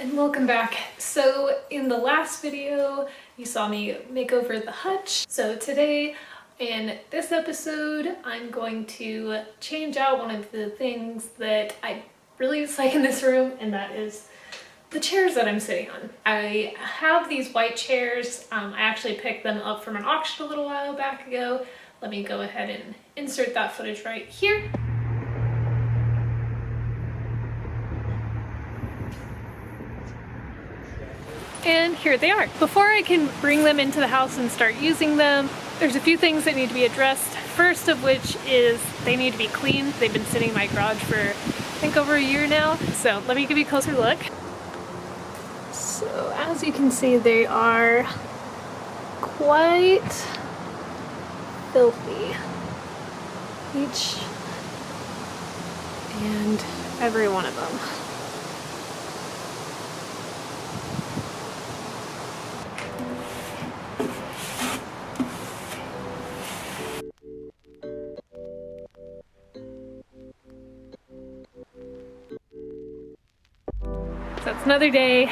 and welcome back. So in the last video you saw me make over the hutch. So today in this episode I'm going to change out one of the things that I really dislike in this room, and that is the chairs that I'm sitting on. I have these white chairs. I actually picked them up from an auction a little while back ago. Let me go ahead and insert that footage right here. And here they are. Before I can bring them into the house and start using them, there's a few things that need to be addressed. First of which is they need to be cleaned. They've been sitting in my garage for I think over a year now. So let me give you a closer look. So as you can see, they are quite filthy. Each and every one of them. So it's another day.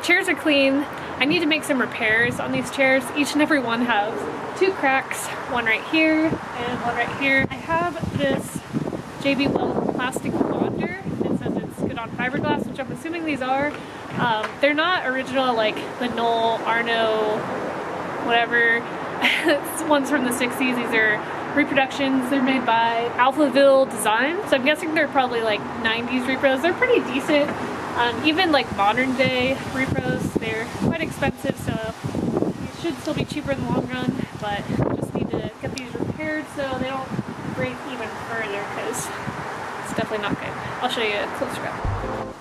Chairs are clean. I need to make some repairs on these chairs. Each and every one has two cracks, one right here and one right here. I have this JB Weld plastic bonder. It says it's good on fiberglass, which I'm assuming these are. They're not original like the Knoll, Arno, whatever. Ones from the 60s. These are reproductions. They're made by Alphaville Design. So I'm guessing they're probably like 90s repros. They're pretty decent. Even like modern day repros, they're quite expensive, so these should still be cheaper in the long run, but I just need to get these repaired so they don't break even further, because it's definitely not good. I'll show you a closer up.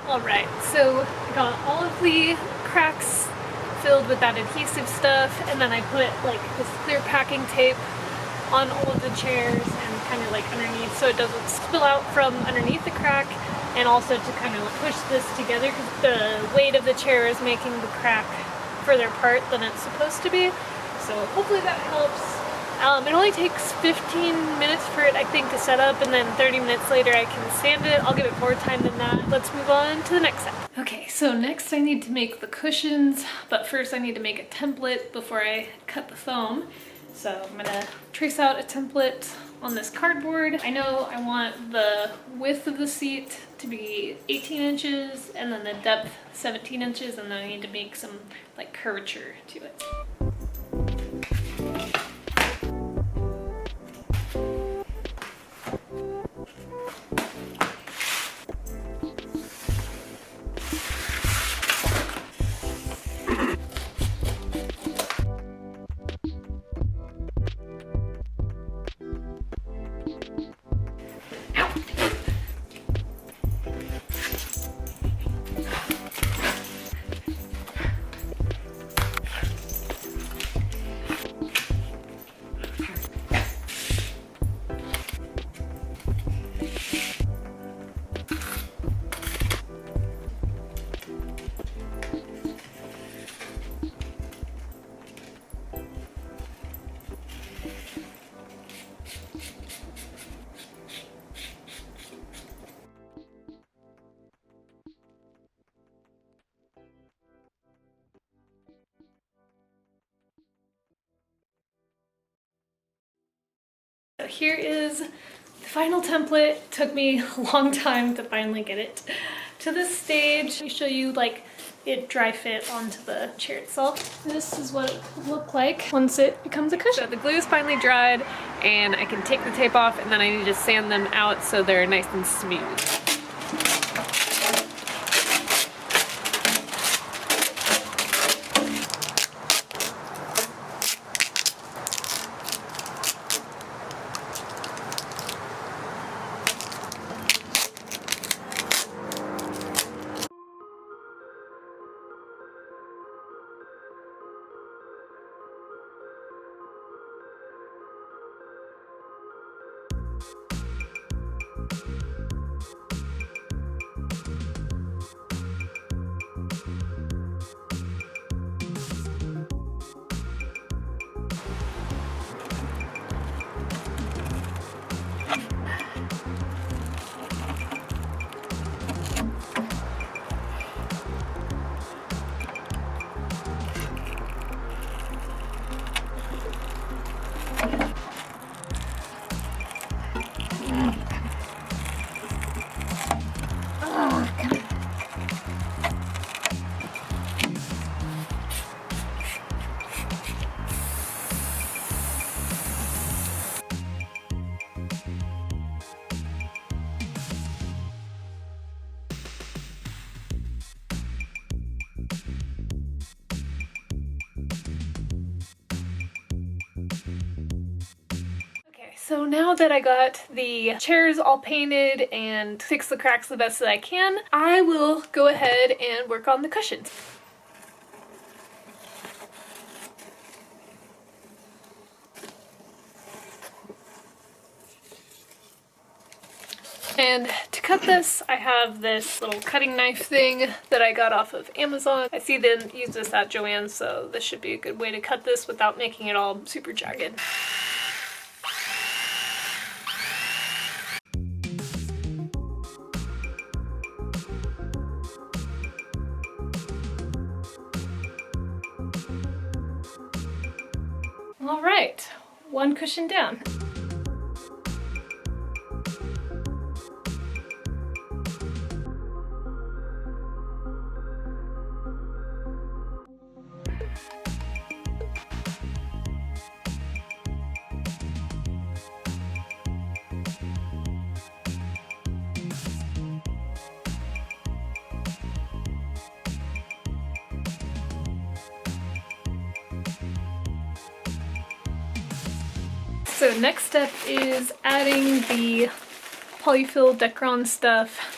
Alright, so I got all of the cracks filled with that adhesive stuff, and then I put like this clear packing tape on all of the chairs and kind of like underneath so it doesn't spill out from underneath the crack, and also to kind of push this together because the weight of the chair is making the crack further apart than it's supposed to be. So hopefully that helps. It only takes 15 minutes for it, I think, to set up, and then 30 minutes later I can sand it. I'll give it more time than that. Let's move on to the next step. Okay, so next I need to make the cushions, but first I need to make a template before I cut the foam. So I'm gonna trace out a template on this cardboard. I know I want the width of the seat to be 18 inches and then the depth 17 inches, and then I need to make some like curvature to it. So here is the final template. It took me a long time to finally get it to this stage. Let me show you like it dry fit onto the chair itself. This is what it will look like once it becomes a cushion. So the glue is finally dried and I can take the tape off, and then I need to sand them out so they're nice and smooth. So now that I got the chairs all painted and fixed the cracks the best that I can, I will go ahead and work on the cushions. And to cut this, I have this little cutting knife thing that I got off of Amazon. I see them use this at Joann's, so this should be a good way to cut this without making it all super jagged. All right, one cushion down. So next step is adding the polyfill Decron stuff.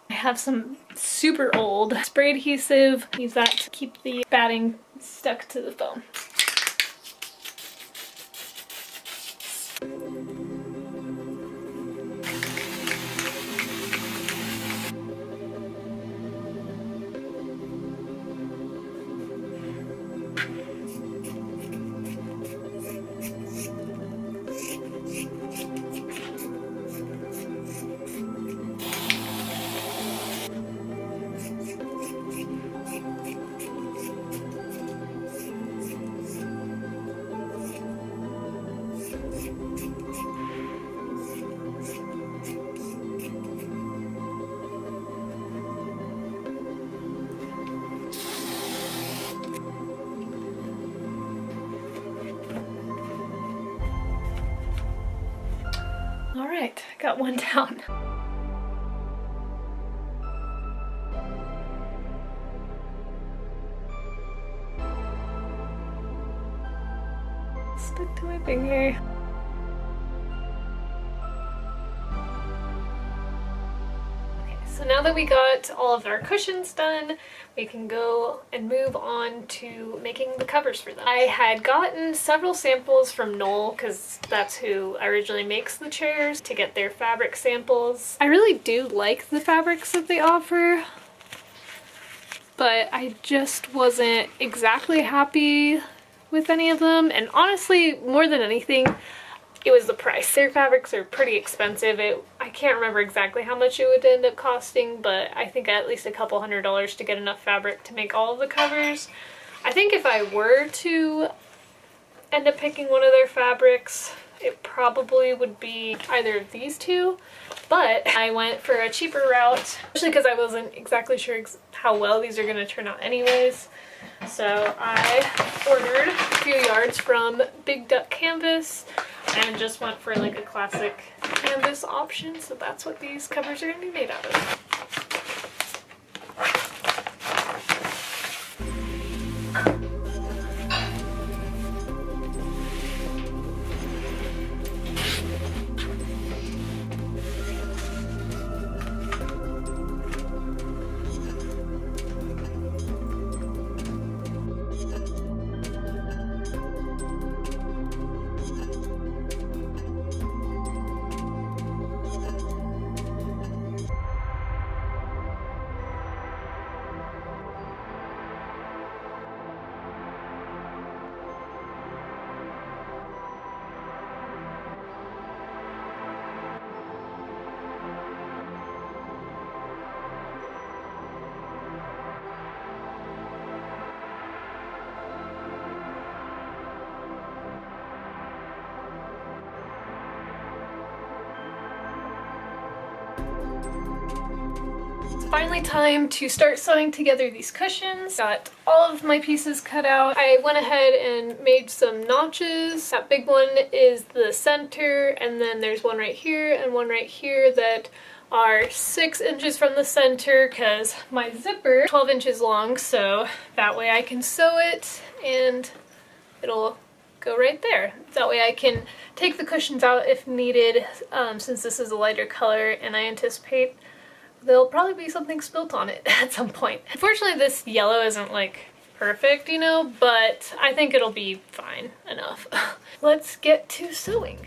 I have some super old spray adhesive. Use that to keep the batting stuck to the foam. All right, got one down. Stuck to my finger. So now that we got all of our cushions done, we can go and move on to making the covers for them. I had gotten several samples from Knoll, because that's who originally makes the chairs, to get their fabric samples. I really do like the fabrics that they offer, but I just wasn't exactly happy with any of them, and honestly, more than anything, it was the price. Their fabrics are pretty expensive. I can't remember exactly how much it would end up costing, but I think at least a couple $100s to get enough fabric to make all of the covers. I think if I were to end up picking one of their fabrics, it probably would be either of these two, but I went for a cheaper route, especially because I wasn't exactly sure how well these are going to turn out anyways. So I ordered a few yards from Big Duck Canvas and just went for like a classic canvas option, so that's what these covers are going to be made out of. Finally time to start sewing together these cushions. Got all of my pieces cut out. I went ahead and made some notches. That big one is the center, and then there's one right here and one right here that are 6 inches from the center because my zipper is 12 inches long, so that way I can sew it and it'll go right there. That way I can take the cushions out if needed, since this is a lighter color and I anticipate there'll probably be something spilt on it at some point. Unfortunately, this yellow isn't like perfect, you know, but I think it'll be fine enough. Let's get to sewing.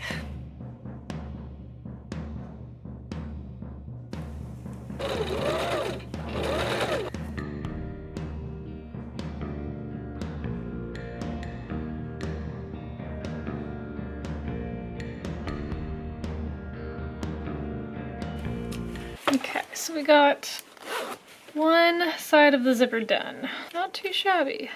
Okay, so we got one side of the zipper done. Not too shabby.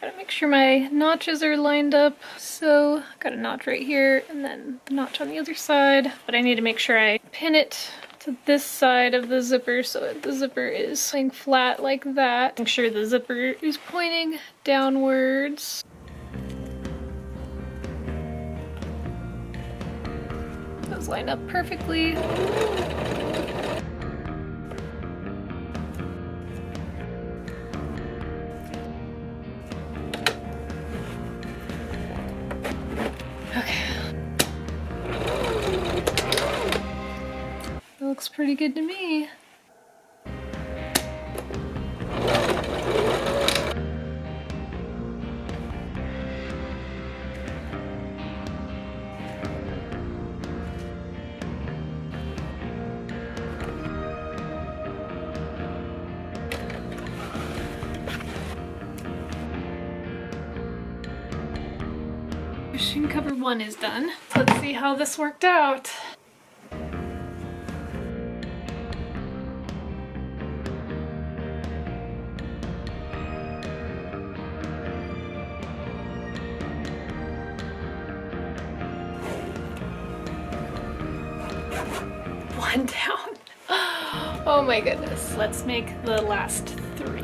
Gotta make sure my notches are lined up. So, got a notch right here and then the notch on the other side. But I need to make sure I pin it to this side of the zipper so that the zipper is laying flat like that. Make sure the zipper is pointing downwards. Those line up perfectly. Looks pretty good to me. Cushion cover 1 is done. Let's see how this worked out. One down. Oh my goodness. Let's make the last 3.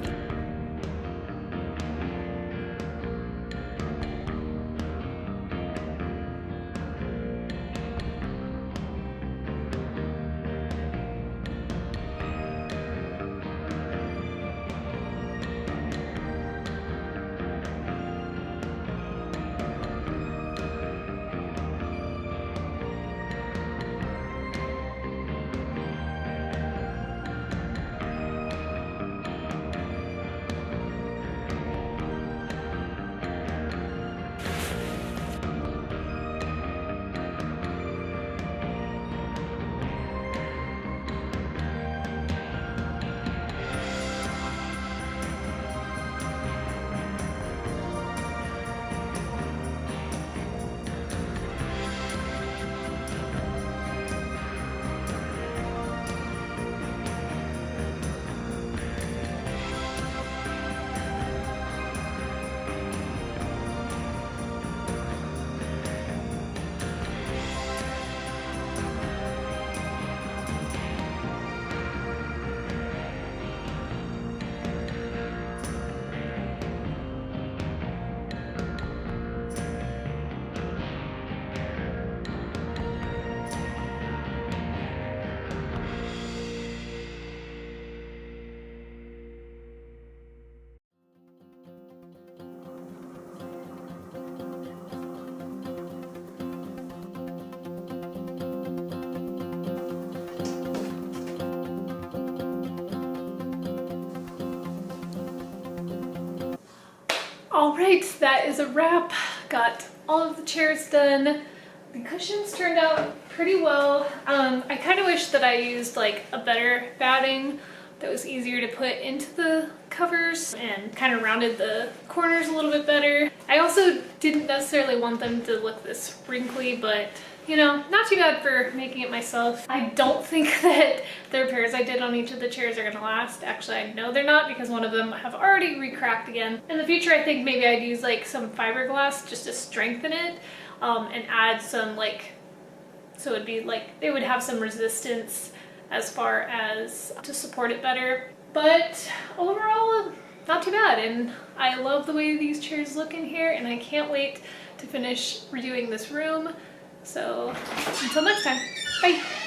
Alright, that is a wrap. Got all of the chairs done. The cushions turned out pretty well. I kind of wish that I used like a better batting that was easier to put into the covers and kind of rounded the corners a little bit better. I also didn't necessarily want them to look this wrinkly, but you know, not too bad for making it myself. I don't think that the repairs I did on each of the chairs are gonna last. Actually, I know they're not because one of them have already re-cracked again. In the future, I think maybe I'd use like some fiberglass just to strengthen it and add some like, so it'd be like, it would have some resistance as far as to support it better. But overall, not too bad, and I love the way these chairs look in here, and I can't wait to finish redoing this room. So until next time, bye!